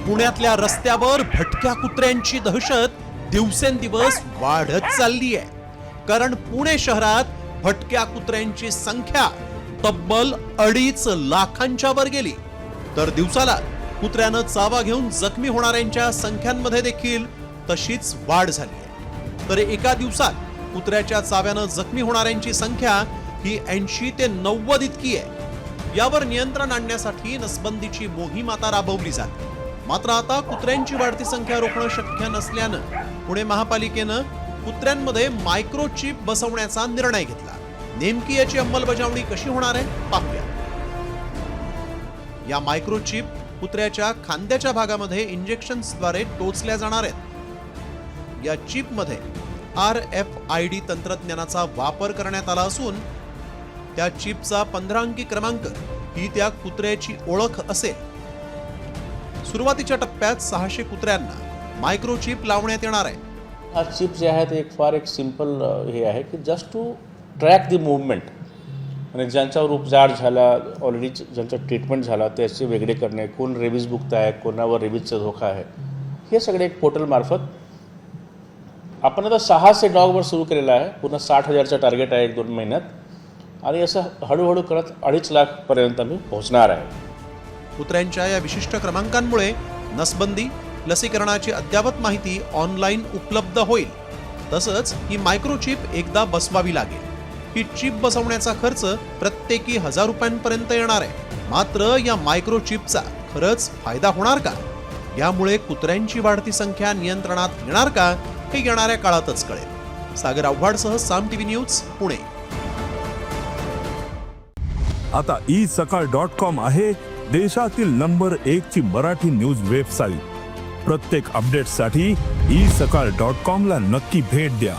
पुण्यातल्या रस्त्यावर भटक्या कुत्र्यांची दहशत दिवसेंदिवस वाढत चालली आहे. कारण पुणे शहरात भटक्या कुत्र्यांची संख्या तब्बल 2.5 लाखांच्या वर गेली. तर दिवसाला कुत्र्यानं चावा घेऊन जखमी होणाऱ्यांच्या संख्यांमध्ये देखील तशीच वाढ झाली आहे. तर एका दिवसात कुत्र्याच्या चाव्यानं जखमी होणाऱ्यांची संख्या ही 80 ते 90 इतकी आहे. यावर नियंत्रण आणण्यासाठी नसबंदीची मोहीम आता राबवली जाते. मात्र आता कुत्र्यांची वाढती संख्या रोखणं शक्य नसल्यानं पुणे महापालिकेनं कुत्र्यांमध्ये मायक्रोचिप बसवण्याचा निर्णय घेतला. नेमकी याची अंमलबजावणी कशी होणार आहे पाहूया. या मायक्रोचिप कुत्र्याच्या खांद्याच्या भागामध्ये इंजेक्शन्सद्वारे टोचल्या जाणार आहेत. या चिपमध्ये RFID तंत्रज्ञानाचा वापर करण्यात आला असून त्या चिपचा 15 अंकी क्रमांक ही त्या कुत्र्याची ओळख असेल. सुरुवातीच्या टप्प्यात 600 कुत्र्यांना मायक्रोचिप लावण्यात येणार आहे. हा चिप जे आहे ते फार एक सिंपल हे आहे की just to track the movement आणि ज्यांच्यावर उपचार झाला ऑलरेडी ज्यांचा ट्रीटमेंट झाला त्याचे वेगळे करणे, कोण रेबीज मुक्त आहे, कोणावर रेबीजचा धोका आहे, हे सगळे एक पोर्टलमार्फत आपण आता 600 डॉगवर सुरू केलेलं आहे. पुन्हा 60,000चं टार्गेट आहे 1-2 महिन्यात आणि असं हळूहळू करत 2.5 लाखपर्यंत आम्ही पोहोचणार आहे. कुत्र्यांच्या या विशिष्ट क्रमांकांमुळे नसबंदी, लसीकरणाची अद्ययावत माहिती ऑनलाईन उपलब्ध होईल. तसंच ही मायक्रोचिप एकदा बसवावी लागेल. ही चिप बसवण्याचा खर्च प्रत्येकी 1000 रुपयांपर्यंत येणार आहे. मात्र या मायक्रोचिपचा खरंच फायदा होणार का? यामुळे कुत्र्यांची वाढती संख्या नियंत्रणात येणार का? हे येणाऱ्या काळातच कळेल. सागर आव्हाडसह साम टीव्ही न्यूज पुणे. आता isakal.com आहे देशातील नंबर 1 ची मराठी न्यूज वेबसाईट. प्रत्येक अपडेटसाठी isakal.com ला नक्की भेट द्या.